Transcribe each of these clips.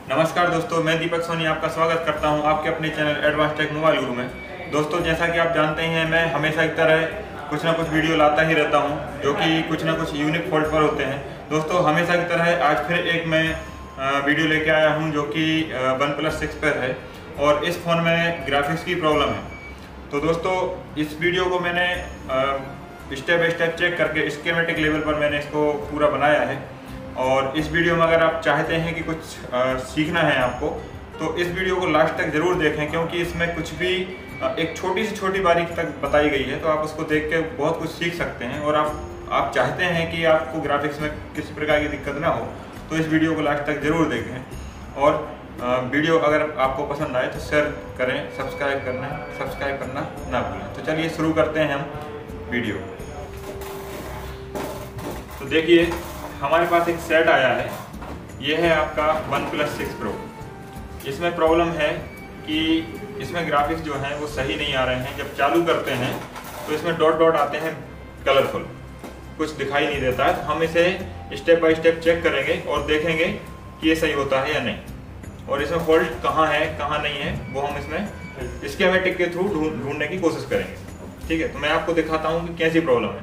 नमस्कार दोस्तों, मैं दीपक सोनी आपका स्वागत करता हूं आपके अपने चैनल एडवांस टेक मोबाइल गुरु में। दोस्तों, जैसा कि आप जानते हैं, मैं हमेशा की तरह कुछ ना कुछ वीडियो लाता ही रहता हूं जो कि कुछ ना कुछ यूनिक फॉल्ट पर होते हैं। दोस्तों, हमेशा की तरह आज फिर एक मैं वीडियो लेके आया हूं जो कि OnePlus 6 पर है और इस फ़ोन में ग्राफिक्स की प्रॉब्लम है। तो दोस्तों, इस वीडियो को मैंने स्टेप बाय स्टेप चेक करके स्कीमेटिक लेवल पर मैंने इसको पूरा बनाया है। और इस वीडियो में अगर आप चाहते हैं कि कुछ सीखना है आपको, तो इस वीडियो को लास्ट तक ज़रूर देखें, क्योंकि इसमें कुछ भी एक छोटी से छोटी बारीकी तक बताई गई है। तो आप उसको देख के बहुत कुछ सीख सकते हैं। और आप चाहते हैं कि आपको ग्राफिक्स में किसी प्रकार की दिक्कत ना हो, तो इस वीडियो को लास्ट तक ज़रूर देखें। और वीडियो अगर आपको पसंद आए तो शेयर करें, सब्सक्राइब करना ना भूलें। तो चलिए शुरू करते हैं हम वीडियो। तो देखिए, हमारे पास एक सेट आया है। ये है आपका OnePlus 6 Pro। इसमें प्रॉब्लम है कि इसमें ग्राफिक्स जो हैं वो सही नहीं आ रहे हैं। जब चालू करते हैं तो इसमें डॉट डॉट आते हैं, कलरफुल, कुछ दिखाई नहीं देता है। तो हम इसे स्टेप बाय स्टेप चेक करेंगे और देखेंगे कि ये सही होता है या नहीं, और इसमें फॉल्ट कहाँ है कहाँ नहीं है वो हम इसमें स्कीमेटिक के थ्रू ढूंढने की कोशिश करेंगे। ठीक है, तो मैं आपको दिखाता हूँ कि कैसी प्रॉब्लम है।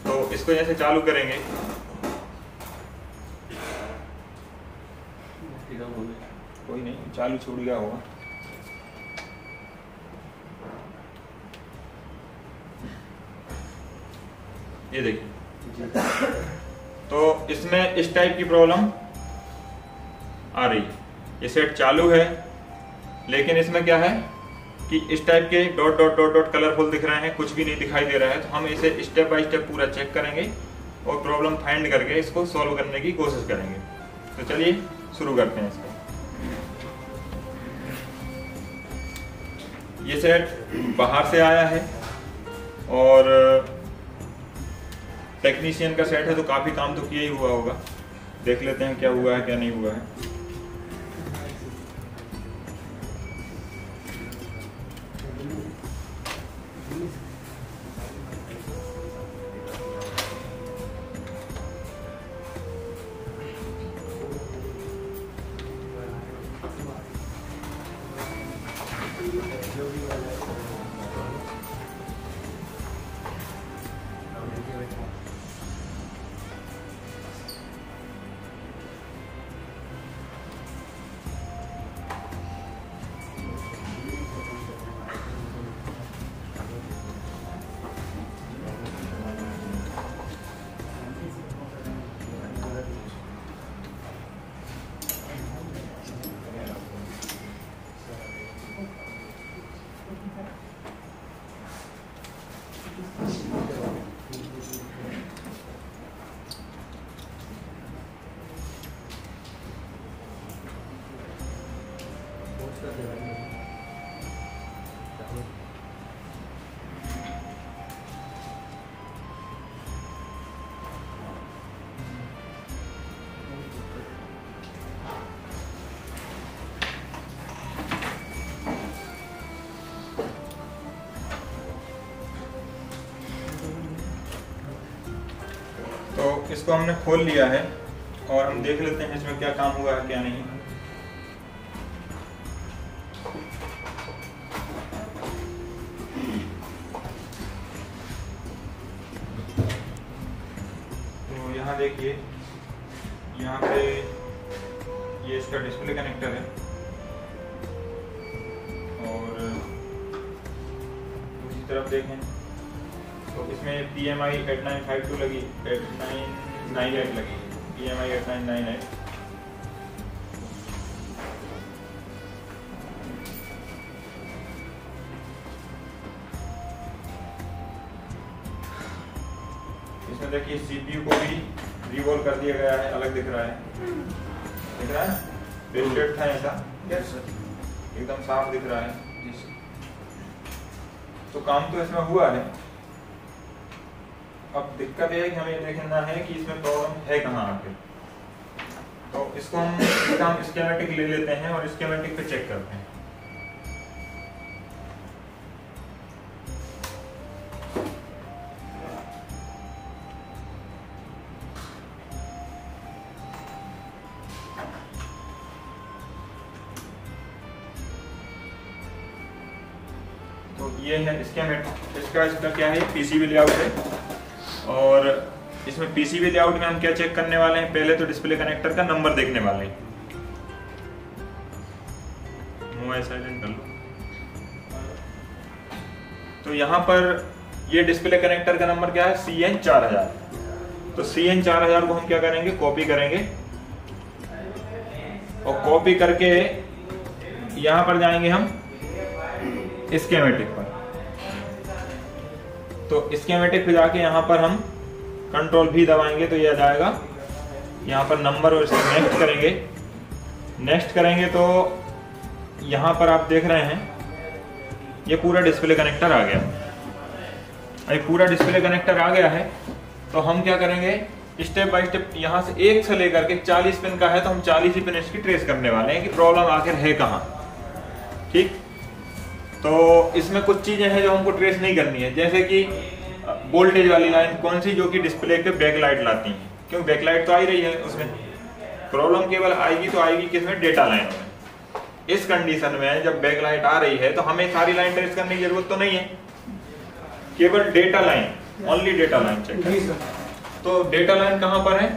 तो इसको जैसे चालू करेंगे, कोई नहीं, चालू छोड़ेगा होगा। ये देखिए, तो इसमें इस टाइप की प्रॉब्लम आ रही है। ये सेट चालू है, लेकिन इसमें क्या है कि इस टाइप के dot dot dot dot colourful दिख रहे हैं, कुछ भी नहीं दिखाई दे रहा है। तो हम इसे स्टेप बाय स्टेप पूरा चेक करेंगे और प्रॉब्लम फाइंड करके इसको सॉल्व करने की कोशिश करेंगे। तो चलिए शुरू करते हैं इसको। ये सेट बाहर से आया है और टेक्नीशियन का सेट है, तो काफ़ी काम तो किया ही हुआ होगा। देख लेते हैं क्या हुआ है क्या नहीं हुआ है। तो इसको हमने खोल लिया है और हम देख लेते हैं इसमें क्या काम हुआ है क्या नहीं। तो यहाँ देखिए, यहाँ पे ये इसका डिस्प्ले कनेक्टर है और दूसरी तरफ देखें तो इसमें PMI 8952 लगी, 8998 लगी, PMI 8998। इसमें देखिए CPU को भी रिवॉल्व कर दिया गया है, अलग दिख रहा है, बेस्टेड था ऐसा, एकदम साफ दिख रहा है। तो काम तो इसमें हुआ है। अब दिक्कत यह है कि हमें देखना है कि इसमें प्रॉब्लम है कहाँ आके। तो इसको हम स्कीमेटिक ले लेते हैं और स्कीमेटिक पे चेक करते हैं। तो ये है इसका क्या है, पीसीबी लेआउट है। और इसमें पीसीबी लेआउट में हम क्या चेक करने वाले हैं, पहले तो डिस्प्ले कनेक्टर का नंबर देखने वाले हैं। मोबाइल साइलेंट कर लो। तो यहाँ पर ये डिस्प्ले कनेक्टर का नंबर क्या है, CN4000। तो CN4000 को हम क्या करेंगे, कॉपी करेंगे और कॉपी करके यहां पर जाएंगे हम स्कीमेटिक पर। तो स्कीमेटिक पे जाके यहां पर हम कंट्रोल V दबाएंगे तो ये आ जाएगा यहां पर नंबर, और इसको नेक्स्ट करेंगे। नेक्स्ट करेंगे तो यहां पर आप देख रहे हैं ये पूरा डिस्प्ले कनेक्टर आ गया। ये पूरा डिस्प्ले कनेक्टर आ गया है तो हम क्या करेंगे, स्टेप बाय स्टेप यहां से 1 से लेकर के 40 पिन का है तो हम 40 ही पिन इसकी ट्रेस करने वाले हैं कि प्रॉब्लम आखिर है कहां। ठीक, तो इसमें कुछ चीजें हैं जो हमको ट्रेस नहीं करनी है, जैसे कि वोल्टेज वाली लाइन कौन सी, जो कि डिस्प्ले पे बैकलाइट लाती है, क्योंकि बैकलाइट तो आ ही रही है, उसमें प्रॉब्लम केवल आएगी तो आएगी किसमें, डेटा लाइन में। इस कंडीशन में जब बैकलाइट आ रही है तो हमें सारी लाइन ट्रेस करने की जरूरत तो नहीं है, केवल data line, only data line check. तो डेटा लाइन कहां पर है,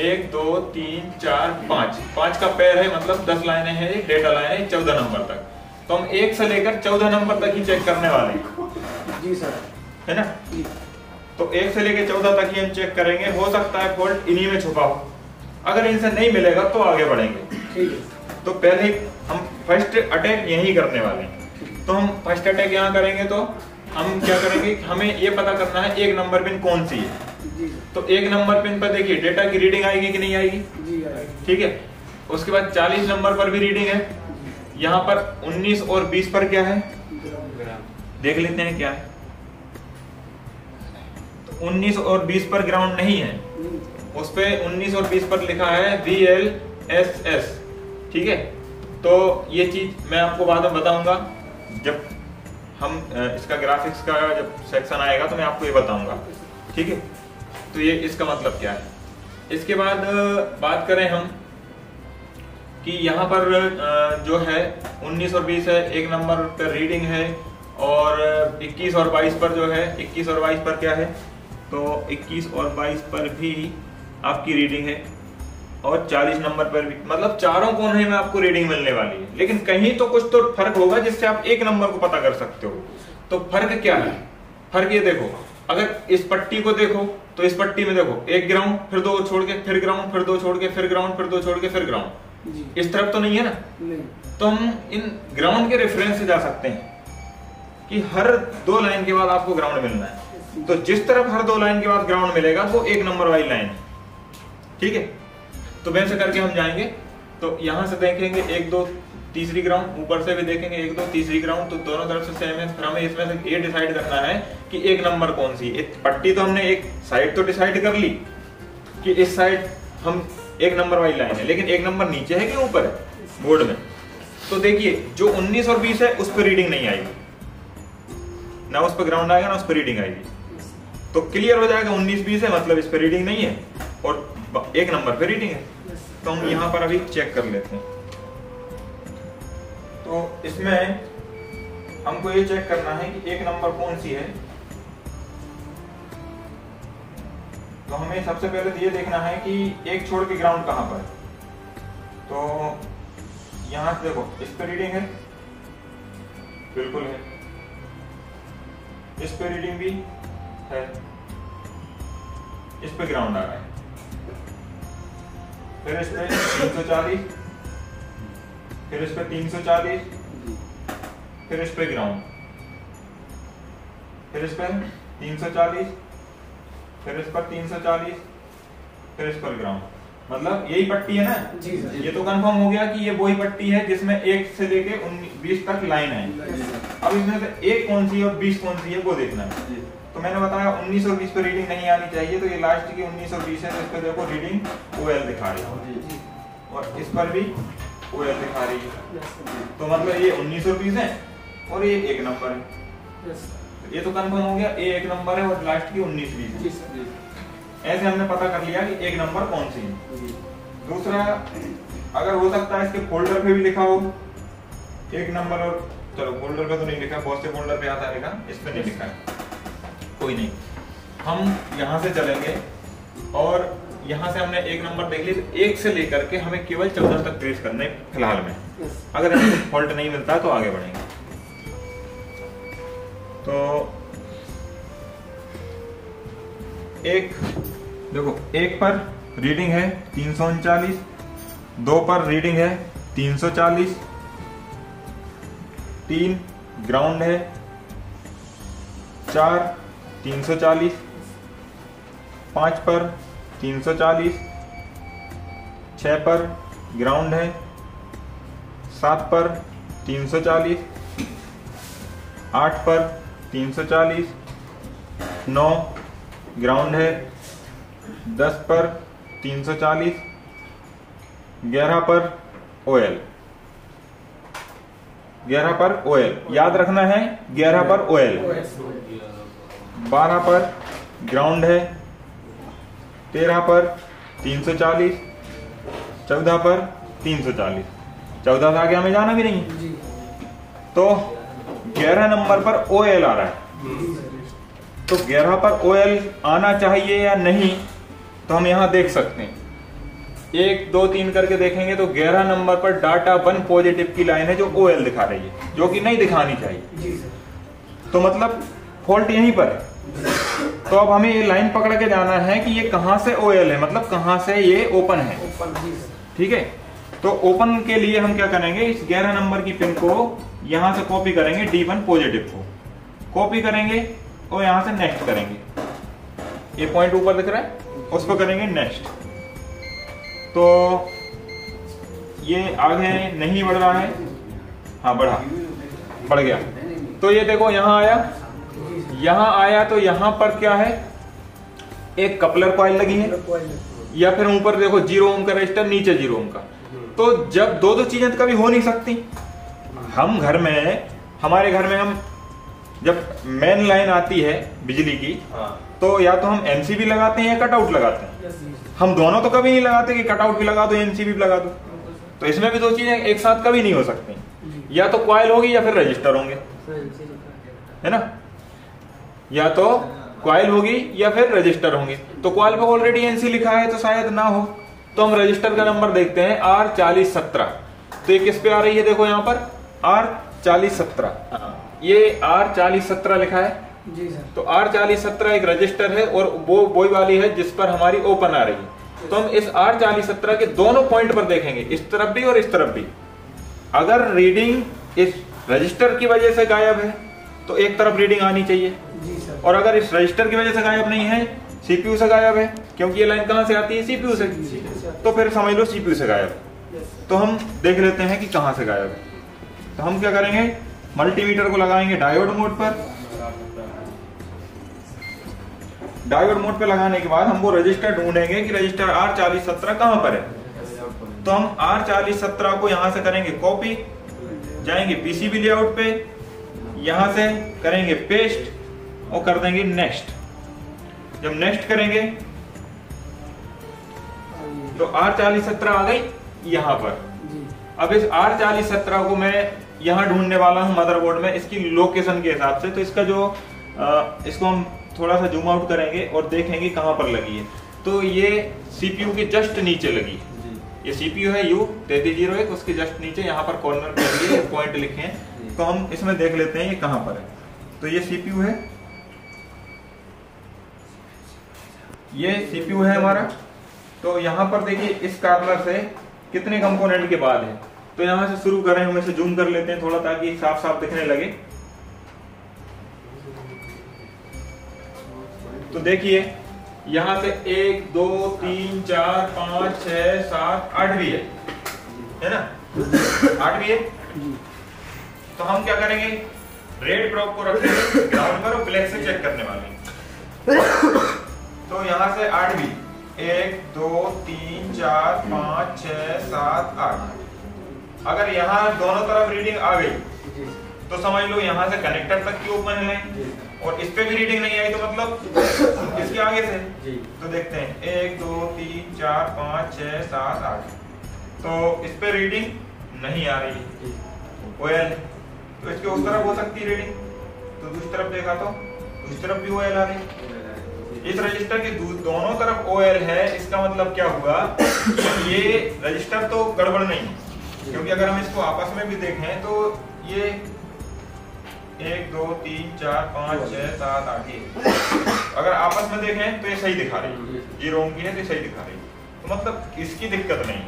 1 2 3 4 5 का पेयर है, मतलब 10 लाइनें हैं, डेटा लाइन है 14 नंबर तक। तो हम 1 से लेकर 14 नंबर तक ही चेक करने वाले हैं। जी सर, है ना। तो 1 से लेकर 14 तक ही हम चेक करेंगे। हो सकता है फॉल्ट इन्हीं में छुपा हो, अगर इनसे नहीं मिलेगा तो आगे बढ़ेंगे। ठीक है। तो पहले हम फर्स्ट अटैक यही करने वाले हैं। तो हम फर्स्ट अटैक यहाँ करेंगे तो हम क्या करेंगे, हमें ये पता करना है 1 नंबर पिन कौन सी है। तो 1 नंबर पिन पर देखिए डेटा की रीडिंग आएगी कि नहीं आएगी, ठीक है। उसके बाद 40 नंबर पर भी रीडिंग है। यहाँ पर 19 और 20 पर क्या है, देख लेते हैं क्या है। तो 19 और 20 पर ग्राउंड नहीं है, उस पे 19 और 20 पर लिखा है VLSS, ठीक है। तो ये चीज मैं आपको बाद में बताऊंगा, जब हम इसका ग्राफिक्स का जब सेक्शन आएगा तो मैं आपको ये बताऊंगा, ठीक है। तो ये इसका मतलब क्या है। इसके बाद बात करें हम कि यहाँ पर जो है 19 और 20 है, 1 नंबर पर रीडिंग है, और 21 और 22 पर जो है, 21 और 22 पर क्या है, तो 21 और 22 पर भी आपकी रीडिंग है, और 40 नंबर पर भी, मतलब चारों कोने में आपको रीडिंग मिलने वाली है। लेकिन कहीं तो कुछ तो फर्क होगा जिससे आप 1 नंबर को पता कर सकते हो। तो फर्क क्या है, फर्क ये देखो, अगर इस पट्टी को देखो तो इस पट्टी में देखो 1 ग्राउंड, फिर 2 छोड़ के, फिर ग्राउंड, फिर 2 छोड़ के, फिर ग्राउंड, फिर 2 छोड़ के, फिर ग्राउंड। इस तरफ तो नहीं है ना, नहीं। तो हम इन ग्राउंड के रेफरेंस से जा सकते हैं कि हर 2 लाइन के बाद आपको ग्राउंड मिलना है। तो जिस तरफ हर 2 लाइन के बाद ग्राउंड मिलेगा वो 1 नंबर वाली लाइन है, ठीक है। तो वैसे करके हम जाएंगे, तो यहां से देखेंगे 1 2 तीसरी ग्राउंड, ऊपर से भी देखेंगे 1 2 तीसरी ग्राउंड, तो दोनों तरफ से सेम है। फिर हमें इसमें से ये डिसाइड करना है कि 1 नंबर कौन सी। एक पट्टी तो हमने एक साइड तो डिसाइड कर ली कि इस साइड हम 1 नंबर वाली लाइन है, लेकिन 1 नंबर नीचे है कि ऊपर है बोर्ड में। तो देखिए जो 19 और 20 है उस पर रीडिंग नहीं आएगी, ना उस पर ग्राउंड आएगा ना उस पर रीडिंग आएगी। तो क्लियर हो जाएगा 19 20 है मतलब इस पर रीडिंग नहीं है, और 1 नंबर पे रीडिंग है। तो हम यहाँ पर अभी चेक कर लेते हैं। तो इसमें हमको ये चेक करना है कि 1 नंबर कौन सी है। तो हमें सबसे पहले तो ये देखना है कि 1 छोड़ के ग्राउंड कहां पर। तो यहां से देखो इस पे रीडिंग है, बिल्कुल है, इस पे रीडिंग भी है, इस पे ग्राउंड आ रहा है, फिर इस पे 340, फिर इस पे 340, फिर इस पे ग्राउंड, फिर इस पे 340, फिर इस पर 340, फिर इस पर ग्राउंड। मतलब यही पट्टी है ना जी। ये तो कंफर्म हो गया कि ये वही पट्टी है जिसमें 1 से लेके 20 तक लाइन है। अब इसमें से 1 कौन सी है और 20 कौन सी है वो देखना है। तो मैंने बताया 19 और 20 पे रीडिंग नहीं आनी चाहिए, तो ये लास्ट की 19 और 20 है, तो इस पर देखो रीडिंग OL दिखा रही है, और इस पर भी OL दिखा रही है। तो मतलब ये 19 और 20 है और ये 1 नंबर है। ये तो कंफर्म हो गया, ये 1 नंबर है और लास्ट की 19 20 है। ऐसे हमने पता कर लिया कि 1 नंबर कौन सी है। दूसरा, अगर हो सकता है इसके फोल्डर पे भी लिखा हो 1 नंबर और चलो फोल्डर पे तो नहीं लिखा, बहुत से फोल्डर पे आता है लिखा, इस पे नहीं लिखा है, कोई नहीं। हम यहाँ से चलेंगे और यहाँ से हमने एक नंबर देख लिया, तो 1 से लेकर के हमें केवल 14 तक ट्रेस करना है फिलहाल में। अगर हमें फॉल्ट नहीं मिलता तो आगे बढ़ेंगे। तो एक देखो, 1 पर रीडिंग है 339, 2 पर रीडिंग है 340, 3 ग्राउंड है, 4 340, 5 पर 340, 6 पर ग्राउंड है, 7 पर 340, 8 पर 340, 9 ग्राउंड है, 10 पर 340, 11 पर OL, 11 पर OL याद रखना है, 11 पर OL, 12 पर ग्राउंड है, 13 पर 340, 14 पर 340, 14 से आगे हमें जाना भी नहीं, तो 11 नंबर पर OL आ रहा है। तो 11 पर OL आना चाहिए या नहीं, तो हम यहां देख सकते हैं, 1 2 3 करके देखेंगे तो 11 नंबर पर डाटा 1 पॉजिटिव की लाइन है जो OL दिखा रही है, जो कि नहीं दिखानी चाहिए। तो मतलब फॉल्ट यहीं पर है। तो अब हमें ये लाइन पकड़ के जाना है कि ये कहां से OL है, मतलब कहां से ये ओपन है। ठीक है, तो ओपन के लिए हम क्या करेंगे, इस 11 नंबर की पिन को यहां से कॉपी करेंगे, D1 पॉजिटिव को कॉपी करेंगे और यहां से नेक्स्ट करेंगे। ये पॉइंट ऊपर दिख रहा है, उस पर करेंगे नेक्स्ट। तो ये आगे नहीं बढ़ रहा है, हाँ बढ़ गया। तो ये देखो यहां आया, तो यहां पर क्या है, एक कपलर कॉइल लगी है, या फिर ऊपर देखो 0 ओम का रजिस्टर, नीचे 0 ओम का। तो जब दो चीजें तो कभी हो नहीं सकती। हम घर में, हमारे घर में हम जब मेन लाइन आती है बिजली की, तो या तो हम एमसीबी लगाते हैं या कटआउट लगाते हैं। हम दोनों तो कभी नहीं लगाते कि कटआउट भी लगा दो एमसीबी भी लगा दो। तो इसमें भी 2 चीजें एक साथ कभी नहीं हो सकती, या तो कॉइल होगी या फिर रजिस्टर होंगे, है ना, या तो कॉइल होगी या फिर रजिस्टर होंगे। तो कॉइल पे ऑलरेडी एनसी लिखा है तो शायद ना हो। तो हम रजिस्टर का नंबर देखते हैं R4017। तो ये किस पे आ रही है, देखो यहाँ पर R4017, ये R4017 लिखा है जी सर। तो R4017 एक रजिस्टर है और वो वही वाली है जिस पर हमारी ओपन आ रही है। तो हम इस R4017 के दोनों पॉइंट पर देखेंगे, इस तरफ भी और इस तरफ भी। अगर रीडिंग इस रजिस्टर की वजह से गायब है तो एक तरफ रीडिंग आनी चाहिए, और अगर इस रजिस्टर की वजह से गायब नहीं है, सीपीयू से गायब है, क्योंकि ये लाइन कहां से आती है, सीपीयू से, तो फिर समझ लो सीपीयू से गायब है। तो हम देख लेते हैं कि कहां से गायब है। तो हम क्या करेंगे, मल्टीमीटर को लगाएंगे डायोड मोड पर। डायोड मोड पे लगाने के बाद हम वो रजिस्टर ढूंढेंगे कि रजिस्टर R4017 कहां पर है। तो हम R4017 को यहां से करेंगे कॉपी, जाएंगे पीसीबी लेआउट पे, यहां से करेंगे पेस्ट और कर देंगे नेक्स्ट। जब नेक्स्ट करेंगे तो R4017 आ गई यहां पर। अब इस R4017 को मैं यहां ढूंढने वाला हूं मदरबोर्ड में, इसकी लोकेशन के हिसाब से। तो इसका जो इसको हम थोड़ा सा जूम आउट करेंगे और देखेंगे कहां पर लगी है। तो ये सीपीयू के जस्ट नीचे लगी है। ये सीपीयू है U3301, उसके जस्ट नीचे यहाँ पर कॉर्नर पे पॉइंट लिखे हैं। तो हम इसमें देख लेते हैं ये कहां पर है। तो ये सीपीयू है, ये सीपीयू है हमारा। तो यहाँ पर देखिए इस कार्नर से कितने कंपोनेंट के बाद है। तो यहां से शुरू करें, हम इसे जूम कर लेते हैं थोड़ा ताकि साफ साफ दिखने लगे। तो देखिए यहां से 1 2 3 4 5 6 7 8 भी है ना, 8 भी है। तो हम क्या करेंगे, रेड प्रोब को रखेंगे ग्राउंड पर और ब्लैक से चेक करने वाले। तो यहां से 8 भी, 1 2 3 4 5 6 7 8। अगर यहाँ दोनों तरफ रीडिंग आ गई तो समझ लो यहाँ से कनेक्टर तक की ओपन है लाइन, और इस पे भी रीडिंग नहीं आई तो मतलब इसके आगे से। तो देखते हैं 1 2 3 4 5 6 7 8। तो इस पे रीडिंग नहीं आ रही OL, तो इसके उस तरफ हो सकती है रीडिंग, तो दूसरी तरफ देखा तो दूसरी तरफ भी OL आ रही। इस रजिस्टर के दोनों तरफ OL है, इसका मतलब क्या हुआ, ये रजिस्टर तो गड़बड़ नहीं है, क्योंकि अगर हम इसको आपस में भी देखें तो ये 1 2 3 4 5 6 7 8 अगर आपस में देखें तो ये सही दिखा रही है, ये रोम की है तो सही दिखा रही है, तो मतलब इसकी दिक्कत नहीं है।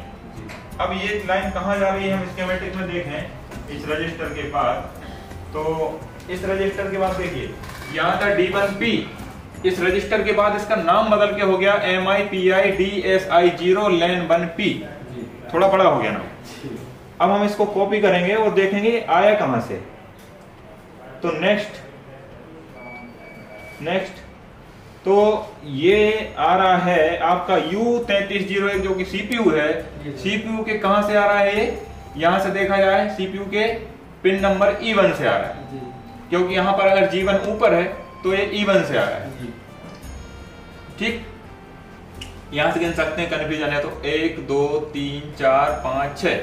अब ये लाइन कहाँ जा रही है, हम स्कीमेटिक में देखें इस रजिस्टर के पास, तो इस रजिस्टर के बाद देखिए यहाँ था D1P, इस रजिस्टर के बाद इसका नाम बदल के हो गया MIPIDSI0 LAN 1P, थोड़ा बड़ा हो गया ना। अब हम इसको कॉपी करेंगे और देखेंगे आया कहां से। तो नेक्स्ट तो ये आ रहा है आपका U3301 जो कि CPU है, CPU के कहां से आ रहा है, ये यहां से देखा जाए CPU के पिन नंबर E1 से आ रहा है, क्योंकि यहां पर अगर G1 ऊपर है तो ये E1 से आ रहा है। ठीक, यहां से गिन सकते हैं, कन्फ्यूजन है तो 1 2 3 4 5 6,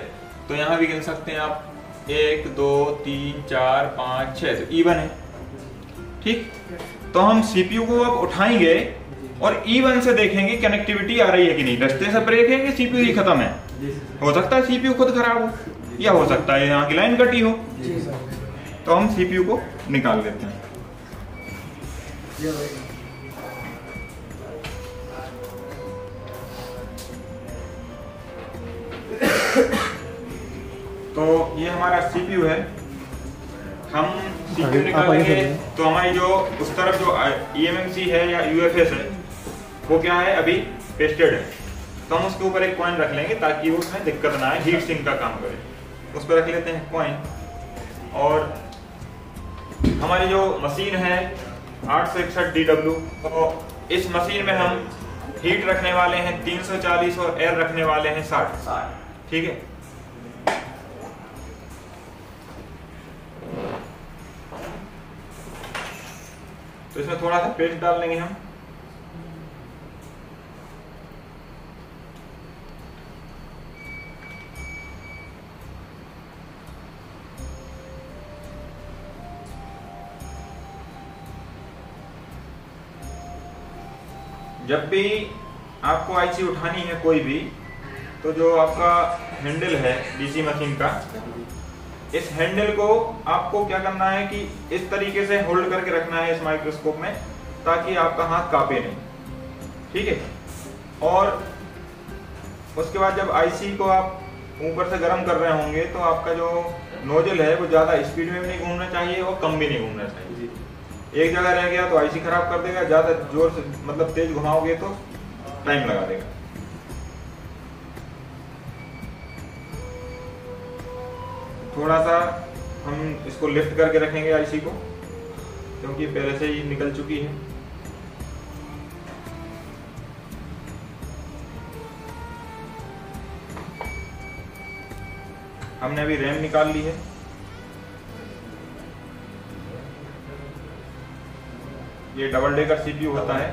तो यहां भी गिन सकते हैं आप 1 2 3 4 5 6, तो E1 है। ठीक, तो हम CPU को अब उठाएंगे और E1 से देखेंगे कनेक्टिविटी आ रही है कि नहीं, रास्ते से ब्रेक है कि CPU ही खत्म है। हो सकता है CPU खुद खराब हो, या हो सकता है यहाँ की लाइन कटी हो, तो हम CPU को निकाल लेते हैं। तो ये हमारा CPU है, हम CPU निकालेंगे तो हमारी जो उस तरफ जो EMMC है या UFS है वो क्या है, अभी पेस्टेड है, तो हम उसके ऊपर एक कॉइन रख लेंगे ताकि वो उसमें दिक्कत ना आए, हीट सिंक का काम करे। उस पर रख लेते हैं कॉइन, और हमारी जो मशीन है 861 DW, तो इस मशीन में हम हीट रखने वाले हैं 340 और एयर रखने वाले हैं 60। ठीक है, तो इसमें थोड़ा सा पेस्ट डाल लेंगे हम। जब भी आपको आईसी उठानी है कोई भी, तो जो आपका हैंडल है डीसी मशीन का, इस हैंडल को आपको क्या करना है कि इस तरीके से होल्ड करके रखना है इस माइक्रोस्कोप में, ताकि आपका हाथ कांपे नहीं। ठीक है, और उसके बाद जब आईसी को आप ऊपर से गर्म कर रहे होंगे तो आपका जो नोजल है वो ज्यादा स्पीड में भी नहीं घूमना चाहिए और कम भी नहीं घूमना चाहिए। एक जगह रह गया तो आईसी खराब कर देगा, ज्यादा जोर से मतलब तेज घुमाओगे तो टाइम लगा देगा। थोड़ा सा हम इसको लिफ्ट करके रखेंगे आईसी को, क्योंकि पहले से ही निकल चुकी है। हमने अभी रैम निकाल ली है। ये डबल डेकर सीपीयू होता है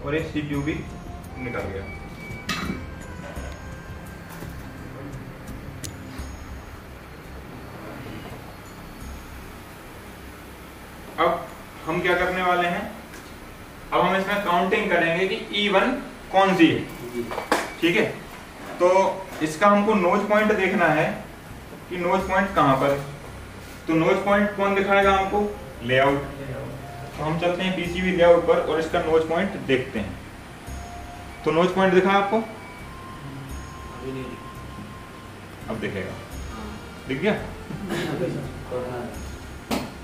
और एक सीपीयू भी निकल गया। अब हम क्या करने वाले हैं, अब हम इसमें काउंटिंग करेंगे कि E1 कौन सी है। ठीक है, तो इसका हमको नोज पॉइंट देखना है कि नोज पॉइंट कहां पर। तो नोज पॉइंट कौन दिखाएगा हमको, लेआउट। तो हम चलते हैं पीसीबी लेआउट पर और इसका नोज पॉइंट देखते हैं। तो नोज पॉइंट दिखा आपको, अब दिखेगा, दिख गया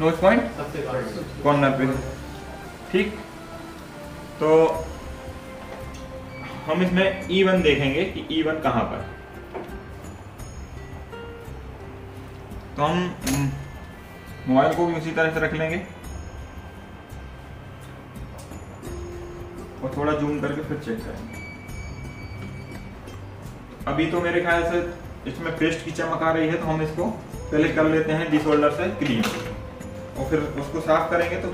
नोज पॉइंट कॉर्नर पे। ठीक, तो हम इसमें E1 देखेंगे कि E1 कहां पर। तो हम मोबाइल को भी उसी तरह से रख लेंगे और थोड़ा जूम करके फिर चेक करेंगे। अभी तो मेरे ख्याल से इसमें पेस्ट की चमक आ रही है, तो हम इसको पहले कर लेते हैं डिसोल्डर से क्लीन, और फिर उसको साफ करेंगे तो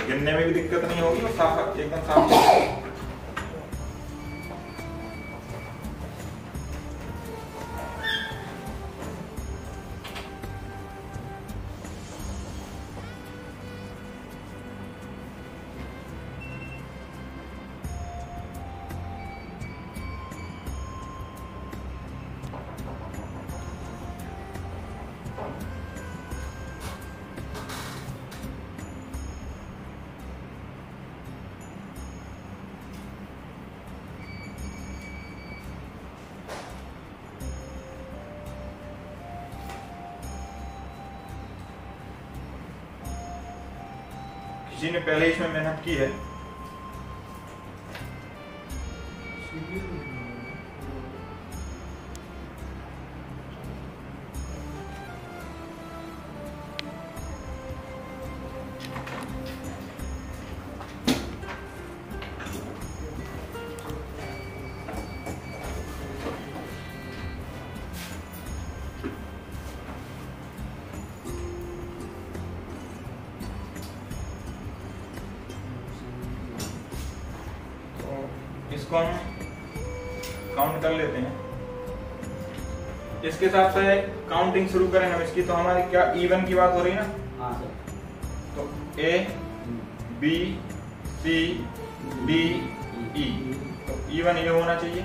गिनने में भी दिक्कत नहीं होगी और साफ एकदम साफ होगा। किसी ने पहले इसमें मेहनत की है। इसको हम काउंट कर लेते हैं। इसके हिसाब से काउंटिंग शुरू करें हम इसकी, तो हमारी क्या इवन की बात हो रही है ना। हाँ सर। तो A B C D E, तो इवन ये होना चाहिए।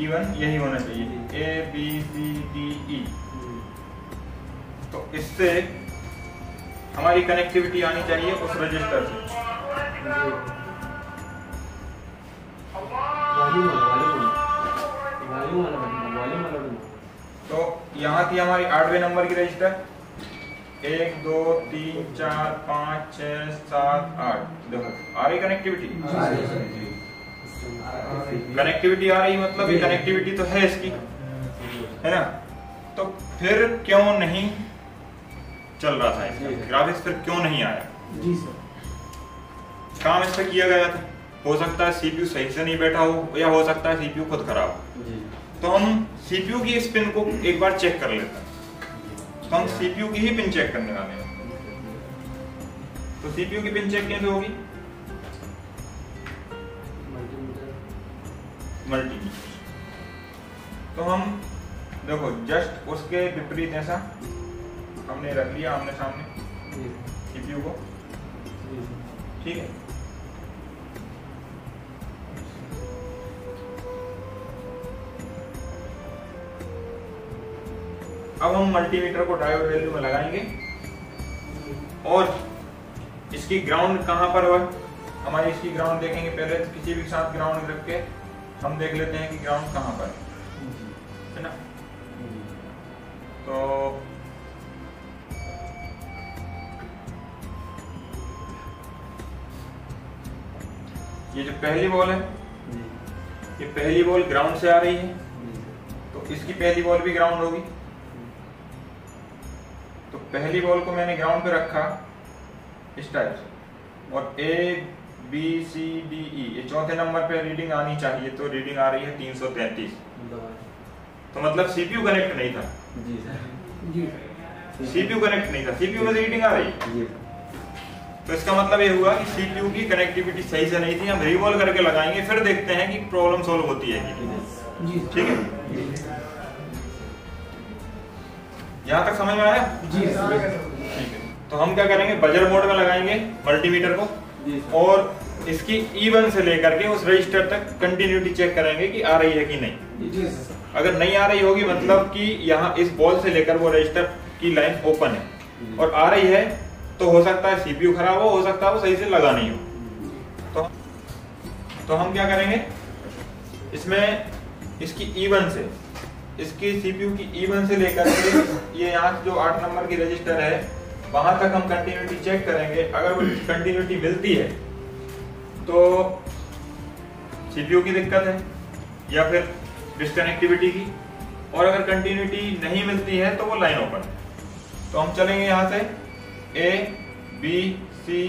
इवन यही होना चाहिए, A B C D E. तो इससे हमारी कनेक्टिविटी आनी चाहिए उस रजिस्टर से। तो यहाँ थी हमारी 8वें नंबर की रजिस्टर, 1 2 3 4 5 6 7 8। देखो आ रही कनेक्टिविटी, कनेक्टिविटी आ रही, मतलब ये कनेक्टिविटी तो है इसकी, है ना। तो फिर क्यों नहीं चल रहा था इसका ग्राफिक्स, फिर क्यों नहीं आया? जी सर, काम इस पे किया गया था, हो सकता है सीपीयू सही से नहीं बैठा हो, या हो सकता है सीपीयू खुद खराब हो। तो हम सीपीयू की इस पिन को एक बार चेक कर लेते हैं। तो हम सीपीयू की ही पिन चेक करने वाले हैं। तो सीपीयू की पिन चेक कैसे होगी? मल्टीमीटर। तो हम देखो जस्ट उसके विपरीत ऐसा हमने रख लिया आमने सामने सीपीयू को, ठीक है। अब हम मल्टीमीटर को डायोड वैल्यू में लगाएंगे और इसकी ग्राउंड कहां पर है हमारी, इसकी ग्राउंड देखेंगे पहले। तो किसी भी साथ ग्राउंड रख के हम देख लेते हैं कि ग्राउंड कहां पर है ना। तो ये जो पहली बॉल है, ये पहली बॉल ग्राउंड से आ रही है, तो इसकी पहली बॉल भी ग्राउंड होगी। तो पहली बॉल को मैंने ग्राउंड पे रखा इस टाइप से, और A B C D E ये चौथे नंबर पे रीडिंग आनी चाहिए, तो रीडिंग आ रही है 333। तो मतलब सीपीयू कनेक्ट नहीं था। जी सर, सीपीयू कनेक्ट नहीं था, सीपीयू में रीडिंग आ रही है। तो इसका मतलब ये हुआ कि सीपीयू की कनेक्टिविटी सही से नहीं थी। हम रिवॉल्व करके लगाएंगे, फिर देखते हैं कि प्रॉब्लम सॉल्व होती है कि ठीक है। यहाँ तक समझ में आया? जी सर। ठीक है। तो हम क्या करेंगे, बजर मोड में लगाएंगे मल्टीमीटर को, और इसकी E1 से लेकर के उस रजिस्टर तक कंटिन्यूटी चेक करेंगे कि आ रही है कि नहीं। अगर नहीं आ रही होगी मतलब कि यहाँ इस बॉल से लेकर वो रजिस्टर की लाइन ओपन है, और आ रही है तो हो सकता है सीपीयू खराब हो सकता है वो सही से लगा नहीं हो। तो हम क्या करेंगे, इसमें इसकी E1 से, इसकी सीपीयू की E1 से लेकर के ये यहाँ जो 8 नंबर की रजिस्टर है वहां तक हम कंटिन्यूटी चेक करेंगे। अगर वो कंटिन्यूटी मिलती है तो सीपीयू की दिक्कत है या फिर डिस्कनेक्टिविटी की, और अगर कंटिन्यूटी नहीं मिलती है तो वो लाइन ओपन है। तो हम चलेंगे यहाँ से A B C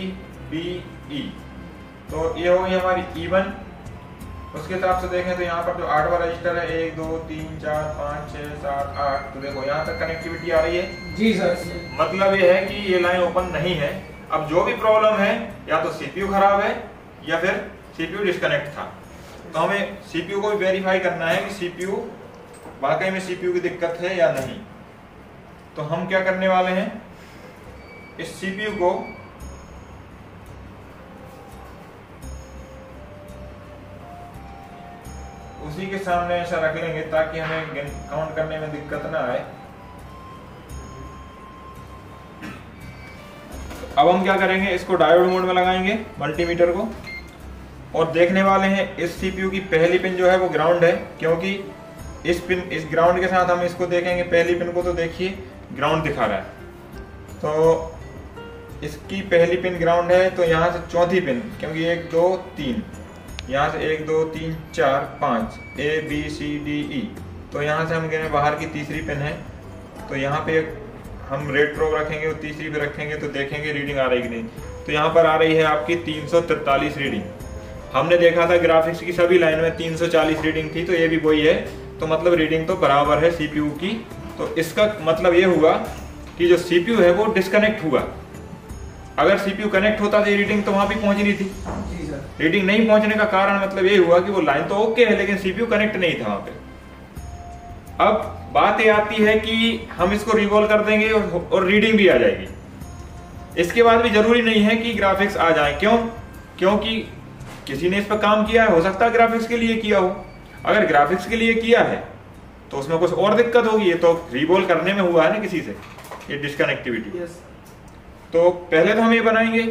D E, तो ये हो गई हमारी E1। उसके हिसाब से देखें तो यहाँ पर जो 8वां रजिस्टर है 1 2 3 4 5 6 7 8, तो देखो यहाँ तक कनेक्टिविटी आ रही है। जी सर। मतलब ये है कि ये लाइन ओपन नहीं है। अब जो भी प्रॉब्लम है या तो सीपीयू खराब है या फिर सीपीयू डिस्कनेक्ट था। तो हमें सीपीयू को भी वेरीफाई करना है कि सीपीयू वाकई में सीपीयू की दिक्कत है या नहीं। तो हम क्या करने वाले हैं, इस सीपीयू को उसी के सामने ऐसा रख लेंगे ताकि हमें काउंट करने में दिक्कत ना आए। अब हम क्या करेंगे, इसको डायोड मोड में लगाएंगे मल्टीमीटर को, और देखने वाले हैं इस सीपीयू की पहली पिन जो है वो ग्राउंड है, क्योंकि इस ग्राउंड के साथ हम इसको देखेंगे। पहली पिन को तो देखिए ग्राउंड दिखा रहा है, तो इसकी पहली पिन ग्राउंड है, तो यहाँ से चौथी पिन, क्योंकि 1 2 3, यहाँ से 1 2 3 4 5 ABCDE, तो यहाँ से हम कह रहे हैं बाहर की तीसरी पिन है, तो यहाँ पे हम रेड प्रोब रखेंगे और तीसरी पे रखेंगे, तो देखेंगे रीडिंग आ रही कि नहीं। तो यहाँ पर आ रही है आपकी 343 रीडिंग। हमने देखा था ग्राफिक्स की सभी लाइन में 340 रीडिंग थी, तो ये भी वही है, तो मतलब रीडिंग तो बराबर है CPU की। तो इसका मतलब ये हुआ कि जो CPU है वो डिस्कनेक्ट हुआ। अगर CPU कनेक्ट होता तो ये रीडिंग तो वहां भी पहुंच रही थी। जी सर। रीडिंग नहीं पहुंचने का कारण मतलब ये हुआ कि वो लाइन तो ओके है लेकिन CPU कनेक्ट नहीं था वहां पे। अब बात ये आती है कि हम इसको रिवॉल्व कर देंगे और रीडिंग भी आ जाएगी। इसके बाद भी जरूरी नहीं है कि ग्राफिक्स आ जाए। क्यों? क्योंकि किसी ने इस पर काम किया है, हो सकता है ग्राफिक्स के लिए किया हो। अगर ग्राफिक्स के लिए किया है तो उसमें कुछ और दिक्कत होगी। ये तो रिवॉल्व करने में हुआ है ना किसी से, ये डिस्कनेक्टिविटी। तो पहले तो हम ये बनाएंगे,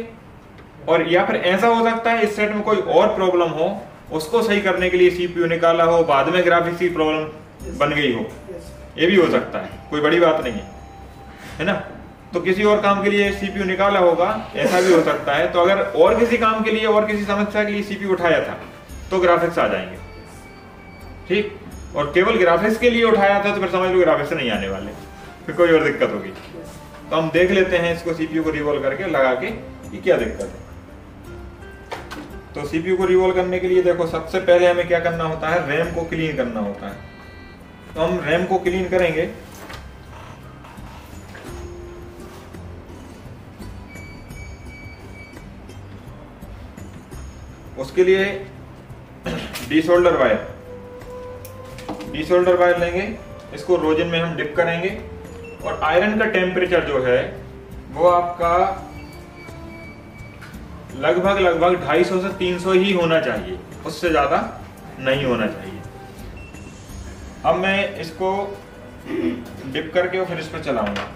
और या फिर ऐसा हो सकता है इस सेट में कोई और प्रॉब्लम हो, उसको सही करने के लिए CPU निकाला हो, बाद में ग्राफिक्स की प्रॉब्लम बन गई हो, ये भी हो सकता है, कोई बड़ी बात नहीं है ना। तो किसी और काम के लिए CPU निकाला होगा, ऐसा भी हो सकता है। तो अगर और किसी काम के लिए और किसी समस्या के लिए CPU उठाया था तो ग्राफिक्स आ जाएंगे, ठीक। और केवल ग्राफिक्स के लिए उठाया था तो फिर समझ लो ग्राफिक्स नहीं आने वाले, फिर कोई और दिक्कत होगी। तो हम देख लेते हैं इसको CPU को रिवॉल्व करके लगा के कि क्या दिक्कत है। तो CPU को रिवॉल्व करने के लिए देखो सबसे पहले हमें क्या करना होता है, रैम को क्लीन करना होता है। तो हम रैम को क्लीन करेंगे। उसके लिए डीसोल्डर वायर लेंगे, इसको रोजन में हम डिप करेंगे, और आयरन का टेम्परेचर जो है वो आपका लगभग 250 से 300 ही होना चाहिए, उससे ज्यादा नहीं होना चाहिए। अब मैं इसको डिप करके और फिर इस पर चलाऊंगा।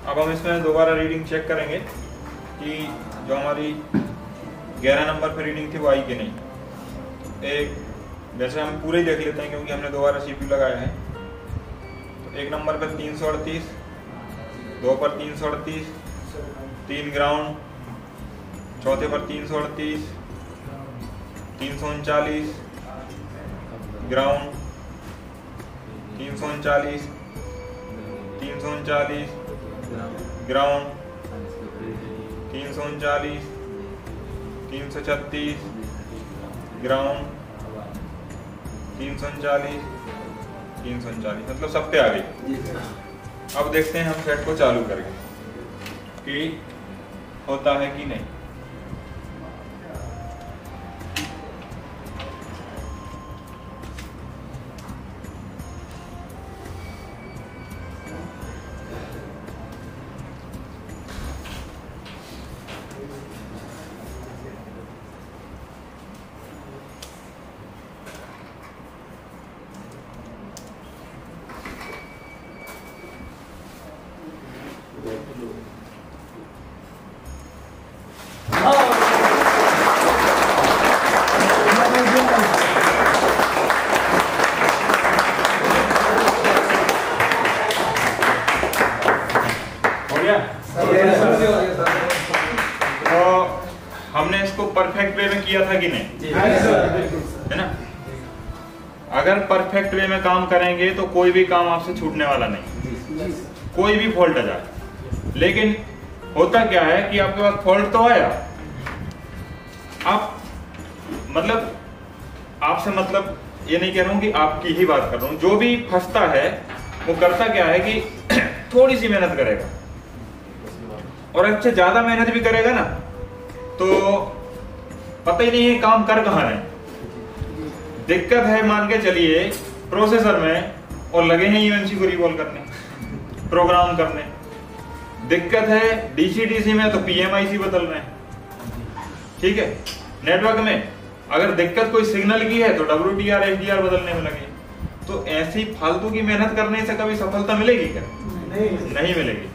अब हम इसमें दोबारा रीडिंग चेक करेंगे कि जो हमारी 11 नंबर पर रीडिंग थी वो आई कि नहीं। एक वैसे हम पूरे ही देख लेते हैं क्योंकि हमने दोबारा CPU लगाया है। तो 1 नंबर पर 338, 2 पर 338, 3 ग्राउंड, चौथे पर 338, 339, ग्राउंड 339, 339, ग्राउंड 339, 336, ग्राउंड 339, 339, मतलब सब पे आ गई। अब देखते हैं हम सेट को चालू करके कि होता है कि नहीं। तो हमने इसको परफेक्ट वे में किया था कि नहीं, है ना। अगर परफेक्ट वे में काम करेंगे तो कोई भी काम आपसे छूटने वाला नहीं, कोई भी फॉल्ट आ जाए। लेकिन होता क्या है कि आपके पास फॉल्ट तो आया, आप मतलब आपसे मतलब ये नहीं कह रहा हूं कि आपकी ही बात कर रहा हूं, जो भी फंसता है वो करता क्या है कि थोड़ी सी मेहनत करेगा और अच्छे ज्यादा मेहनत भी करेगा ना तो पता ही नहीं है काम कर कहां है। दिक्कत है मान के चलिए प्रोसेसर में और लगे हैं यूएनसी को रिवॉल्व करने, प्रोग्राम करने। दिक्कत है डीसी में तो पीएमआईसी बदल रहे हैं, ठीक है। नेटवर्क में अगर दिक्कत कोई सिग्नल की है तो WTR HDR बदलने में लगे। तो ऐसी फालतू की मेहनत करने से कभी सफलता मिलेगी क्या? नहीं मिलेगी।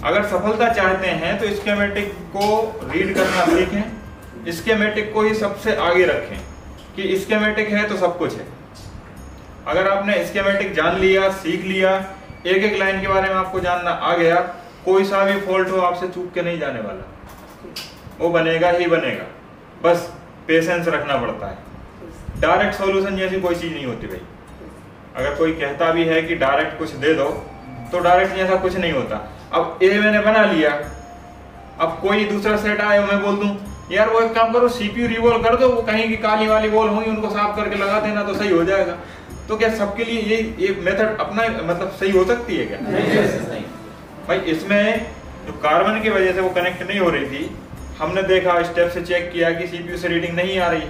अगर सफलता चाहते हैं तो स्कीमेटिक को रीड करना सीखें, स्कीमेटिक को ही सबसे आगे रखें कि स्कीमेटिक है तो सब कुछ है। अगर आपने स्कीमेटिक जान लिया, सीख लिया, एक एक लाइन के बारे में आपको जानना आ गया, कोई सा भी फॉल्ट हो आपसे चूक के नहीं जाने वाला, वो बनेगा ही बनेगा। बस पेशेंस रखना पड़ता है। डायरेक्ट सॉल्यूशन जैसी कोई चीज नहीं होती भाई। अगर कोई कहता भी है कि डायरेक्ट कुछ दे दो तो डायरेक्ट जैसा कुछ नहीं होता। अब ए मैंने बना लिया, अब कोई दूसरा सेट आए मैं बोल दूं यार वो एक काम करो सीपीयू रिवॉल्व कर दो, वो कहीं की काली वाली बॉल होंगी उनको साफ करके लगा देना तो सही हो जाएगा। तो क्या सबके लिए ये मेथड अपना मतलब सही हो सकती है क्या? नहीं भाई। इसमें जो कार्बन की वजह से वो कनेक्ट नहीं हो रही थी, हमने देखा स्टेप से चेक किया कि सीपीयू से रीडिंग नहीं आ रही,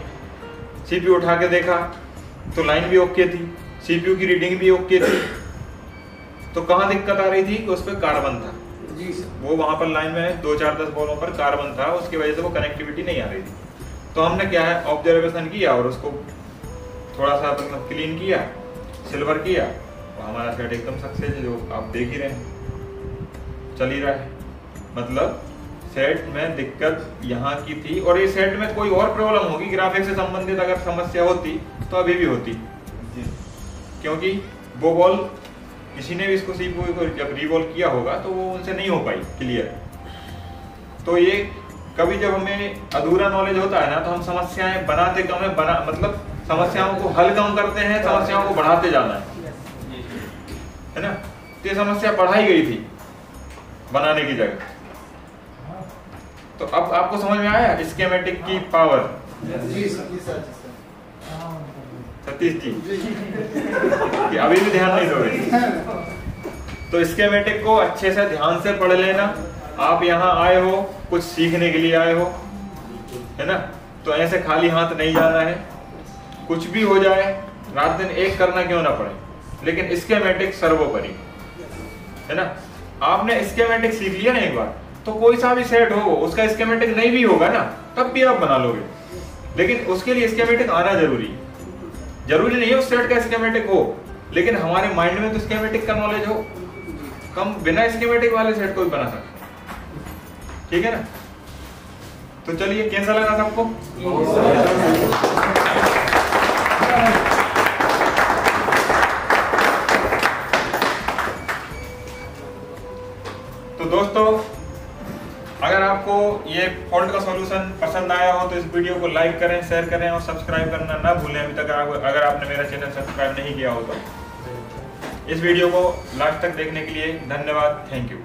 सीपीयू उठा के देखा तो लाइन भी ओके थी, सीपीयू की रीडिंग भी ओके थी। तो कहाँ दिक्कत आ रही थी कि उस पर कार्बन था, वो वहां पर लाइन में 2-4-10 बॉलों पर कार्बन था, उसकी वजह से वो कनेक्टिविटी नहीं आ रही थी। तो हमने क्या है ऑब्जर्वेशन किया और उसको थोड़ा सा मतलब क्लीन किया, सिल्वर किया, तो हमारा सेट एकदम सक्सेस है, जो आप देख ही रहे हैं, चल ही रहा है। मतलब सेट में दिक्कत यहाँ की थी और ये सेट में कोई और प्रॉब्लम होगी ग्राफिक से संबंधित अगर समस्या होती तो अभी भी होती, क्योंकि वो बॉल किसी ने भी इसको सीपीयू को जब रिवॉल्व किया होगा तो वो उनसे नहीं हो पाई क्लियर। तो ये कभी जब हमें अधूरा नॉलेज होता है ना तो हम समस्याएं बनाते कम है, मतलब समस्याओं को हल कम करते हैं, समस्याओं को बढ़ाते जाना है ना। तो ये समस्या बढ़ाई गई थी बनाने की जगह। तो अब आपको समझ में आया स्कीमेटिक की पावर? सतीश जी कि अभी भी ध्यान नहीं दोगे तो स्कीमेटिक को अच्छे से ध्यान से पढ़ लेना। आप यहाँ आए हो कुछ सीखने के लिए आए हो, है ना, तो ऐसे खाली हाथ नहीं जाना है। कुछ भी हो जाए, रात दिन एक करना क्यों ना पड़े, लेकिन स्कीमेटिक सर्वोपरि, है ना। आपने स्कीमेटिक सीख लिया ना एक बार तो कोई सा भी सेट हो उसका स्कीमेटिक नहीं भी होगा ना तब भी आप बना लोगे, लेकिन उसके लिए स्कीमेटिक आना जरूरी नहीं है उस सेट का स्कीमेटिक हो, लेकिन हमारे माइंड में तो स्कीमेटिक का नॉलेज हो। कम बिना स्कीमेटिक वाले सेट को भी बना सकते, ठीक है ना। तो चलिए कैसा लगा सबको? तो दोस्तों अगर आपको ये फॉल्ट का सॉल्यूशन सोल्यूशन पसंद आया हो तो इस वीडियो को लाइक करें, शेयर करें और सब्सक्राइब करना ना भूलें अभी तक अगर आपने मेरा चैनल सब्सक्राइब नहीं किया हो तो। इस वीडियो को लास्ट तक देखने के लिए धन्यवाद। Thank you.